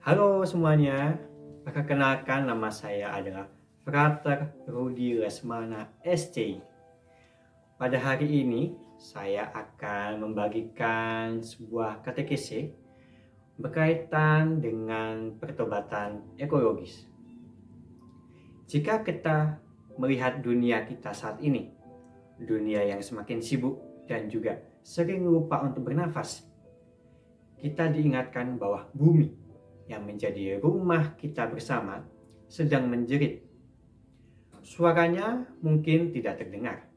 Halo semuanya, perkenalkan nama saya adalah Frater Rudi Lesmana SC. Pada hari ini saya akan membagikan sebuah katekese berkaitan dengan pertobatan ekologis. Jika kita melihat dunia kita saat ini, dunia yang semakin sibuk dan juga sering lupa untuk bernafas, kita diingatkan bahwa bumi yang menjadi rumah kita bersama sedang menjerit. Suaranya mungkin tidak terdengar,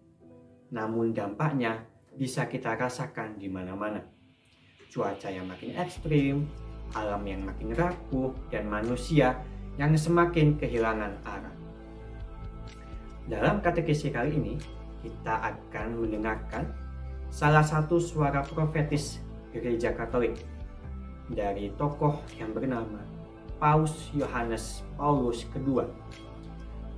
namun dampaknya bisa kita rasakan di mana-mana. Cuaca yang makin ekstrim, alam yang makin rapuh, dan manusia yang semakin kehilangan arah. Dalam katekesi kali ini, kita akan mendengarkan salah satu suara profetis Gereja Katolik dari tokoh yang bernama Paus Yohanes Paulus II.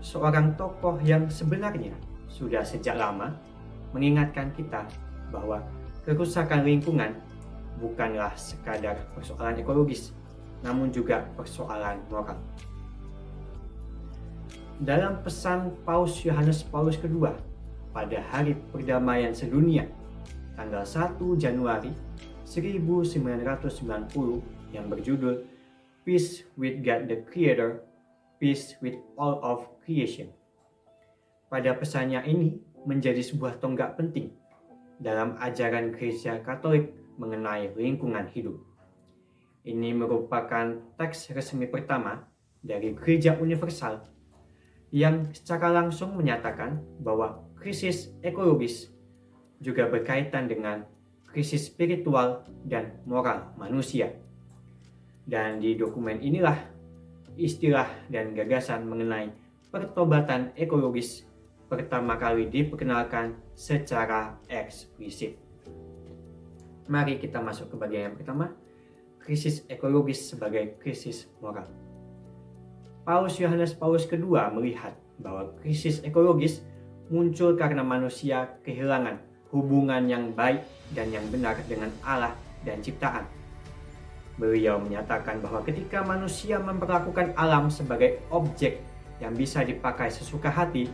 Seorang tokoh yang sebenarnya sudah sejak lama mengingatkan kita bahwa kerusakan lingkungan bukanlah sekadar persoalan ekologis, namun juga persoalan moral. Dalam pesan Paus Yohanes Paulus II pada Hari Perdamaian Sedunia, tanggal 1 Januari 1990 yang berjudul Peace with God the Creator, Peace with all of creation. Pada pesannya ini menjadi sebuah tonggak penting dalam ajaran Gereja Katolik mengenai lingkungan hidup. Ini merupakan teks resmi pertama dari Gereja Universal yang secara langsung menyatakan bahwa krisis ekologis juga berkaitan dengan krisis spiritual dan moral manusia. Dan di dokumen inilah istilah dan gagasan mengenai pertobatan ekologis pertama kali diperkenalkan secara eksplisit. Mari kita masuk ke bagian yang pertama, krisis ekologis sebagai krisis moral. Paus Yohanes Paulus II melihat bahwa krisis ekologis muncul karena manusia kehilangan hubungan yang baik dan yang benar dengan Allah dan ciptaan. Beliau menyatakan bahwa ketika manusia memperlakukan alam sebagai objek yang bisa dipakai sesuka hati,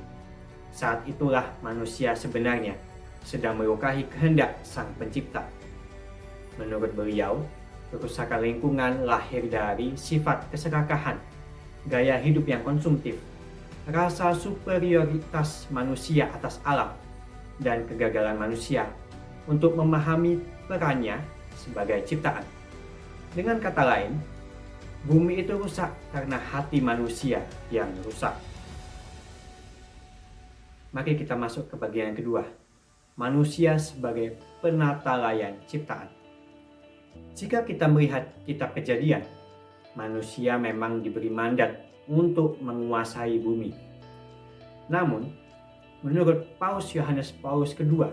saat itulah manusia sebenarnya sedang melukai kehendak Sang Pencipta. Menurut beliau, kerusakan lingkungan lahir dari sifat keserakahan, gaya hidup yang konsumtif, rasa superioritas manusia atas alam, dan kegagalan manusia untuk memahami perannya sebagai ciptaan. Dengan kata lain, bumi itu rusak karena hati manusia yang rusak. Mari kita masuk ke bagian kedua, manusia sebagai penata layan ciptaan. Jika kita melihat kitab Kejadian, manusia memang diberi mandat untuk menguasai bumi. Namun, menurut Paus Yohanes Paulus II,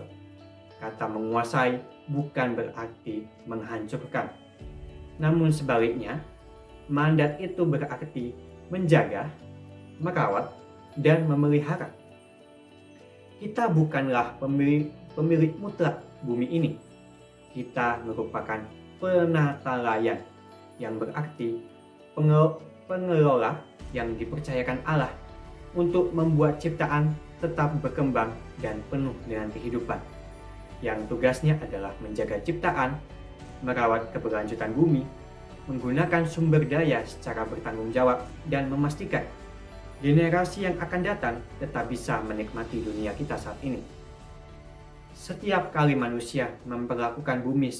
kata menguasai bukan berarti menghancurkan. Namun sebaliknya, mandat itu berarti menjaga, merawat, dan memelihara. Kita bukanlah pemilik mutlak bumi ini. Kita merupakan penata layan, yang berarti pengelola yang dipercayakan Allah untuk membuat ciptaan tetap berkembang dan penuh dengan kehidupan, yang tugasnya adalah menjaga ciptaan, merawat keberlanjutan bumi, menggunakan sumber daya secara bertanggung jawab, dan memastikan generasi yang akan datang tetap bisa menikmati dunia kita saat ini. Setiap kali manusia memperlakukan bumi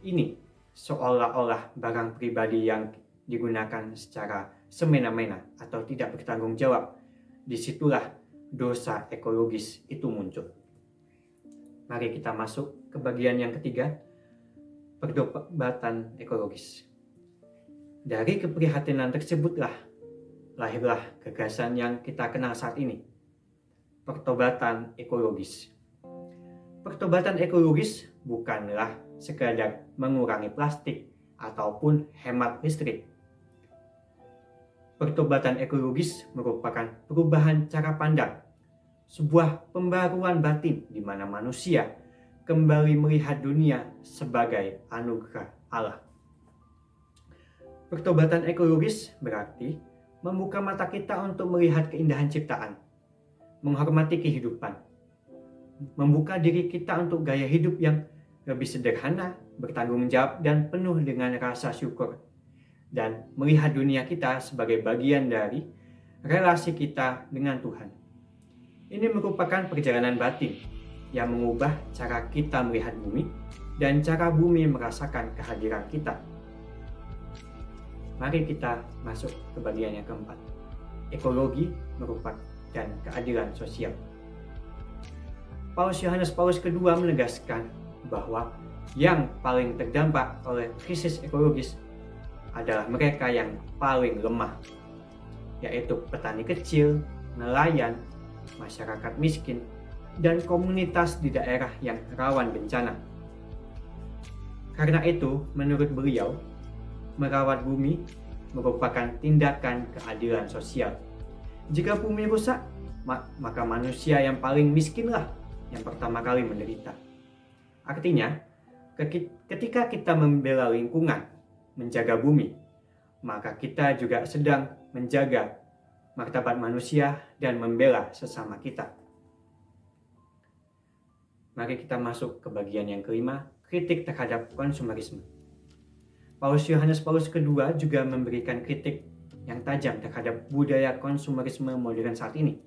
ini seolah-olah barang pribadi yang digunakan secara semena-mena atau tidak bertanggung jawab, disitulah dosa ekologis itu muncul. Mari kita masuk ke bagian yang ketiga, pertobatan ekologis. Dari keprihatinan tersebutlah lahirlah gagasan yang kita kenal saat ini, pertobatan ekologis. Pertobatan ekologis bukanlah sekadar mengurangi plastik ataupun hemat listrik. Pertobatan ekologis merupakan perubahan cara pandang, sebuah pembaruan batin di mana manusia kembali melihat dunia sebagai anugerah Allah. Pertobatan ekologis berarti membuka mata kita untuk melihat keindahan ciptaan, menghormati kehidupan, membuka diri kita untuk gaya hidup yang lebih sederhana, bertanggung jawab, dan penuh dengan rasa syukur, dan melihat dunia kita sebagai bagian dari relasi kita dengan Tuhan. Ini merupakan perjalanan batin yang mengubah cara kita melihat bumi dan cara bumi merasakan kehadiran kita. Mari kita masuk ke bagian yang keempat. Ekologi merupakan keadilan sosial. Paus Yohanes Paulus II menegaskan bahwa yang paling terdampak oleh krisis ekologis adalah mereka yang paling lemah, yaitu petani kecil, nelayan, masyarakat miskin, dan komunitas di daerah yang rawan bencana. Karena itu, menurut beliau, merawat bumi merupakan tindakan keadilan sosial. Jika bumi rusak, maka manusia yang paling miskinlah yang pertama kali menderita. Artinya, ketika kita membela lingkungan, menjaga bumi, maka kita juga sedang menjaga martabat manusia dan membela sesama kita. Mari kita masuk ke bagian yang kelima, kritik terhadap konsumerisme. Paus Yohanes Paulus II juga memberikan kritik yang tajam terhadap budaya konsumerisme modern saat ini.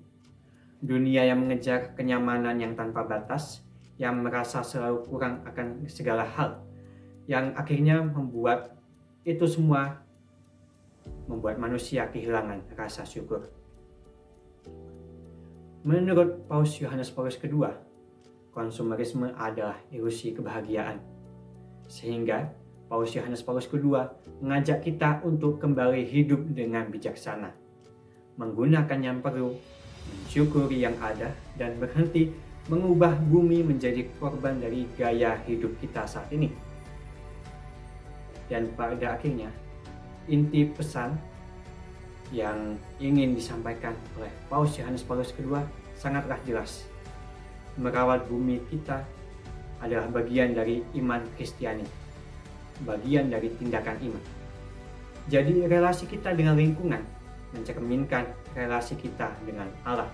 Dunia yang mengejar kenyamanan yang tanpa batas, yang merasa selalu kurang akan segala hal, yang akhirnya membuat itu semua membuat manusia kehilangan rasa syukur. Menurut Paus Yohanes Paulus II, konsumerisme adalah ilusi kebahagiaan. Sehingga Paus Yohanes Paulus II mengajak kita untuk kembali hidup dengan bijaksana, menggunakan yang perlu, mensyukuri yang ada, dan berhenti mengubah bumi menjadi korban dari gaya hidup kita saat ini. Dan pada akhirnya, inti pesan yang ingin disampaikan oleh Paus Yohanes Paulus II sangatlah jelas. Merawat bumi kita adalah bagian dari iman Kristiani, bagian dari tindakan iman. Jadi relasi kita dengan lingkungan mencerminkan relasi kita dengan Allah.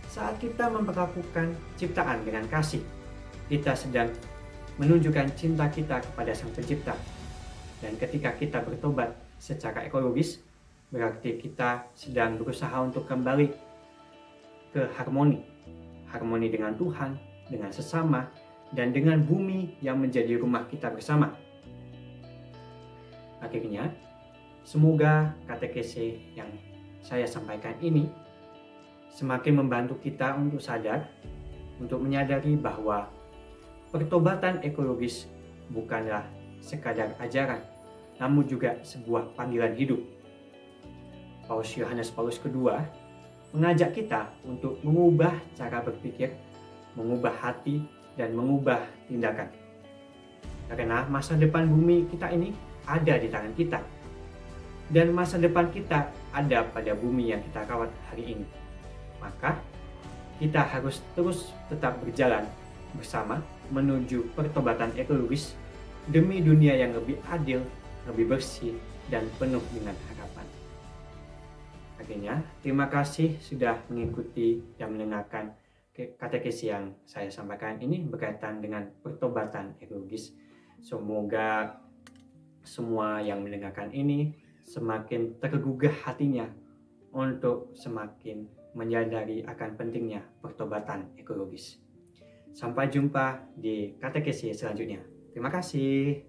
Saat kita memperlakukan ciptaan dengan kasih, kita sedang menunjukkan cinta kita kepada Sang Pencipta. Dan ketika kita bertobat secara ekologis, berarti kita sedang berusaha untuk kembali ke harmoni dengan Tuhan, dengan sesama, dan dengan bumi yang menjadi rumah kita bersama. Akhirnya, semoga katekese yang saya sampaikan ini semakin membantu kita untuk sadar, untuk menyadari bahwa pertobatan ekologis bukanlah sekadar ajaran, namun juga sebuah panggilan hidup. Paus Yohanes Paulus II mengajak kita untuk mengubah cara berpikir, mengubah hati, dan mengubah tindakan. Karena masa depan bumi kita ini ada di tangan kita. Dan masa depan kita ada pada bumi yang kita rawat hari ini. Maka kita harus terus tetap berjalan bersama menuju pertobatan ekologis demi dunia yang lebih adil, lebih bersih, dan penuh dengan harapan. Akhirnya, terima kasih sudah mengikuti dan mendengarkan katekesi yang saya sampaikan ini berkaitan dengan pertobatan ekologis. Semoga semua yang mendengarkan ini semakin tergugah hatinya untuk semakin menyadari akan pentingnya pertobatan ekologis. Sampai jumpa di katekesi selanjutnya. Terima kasih.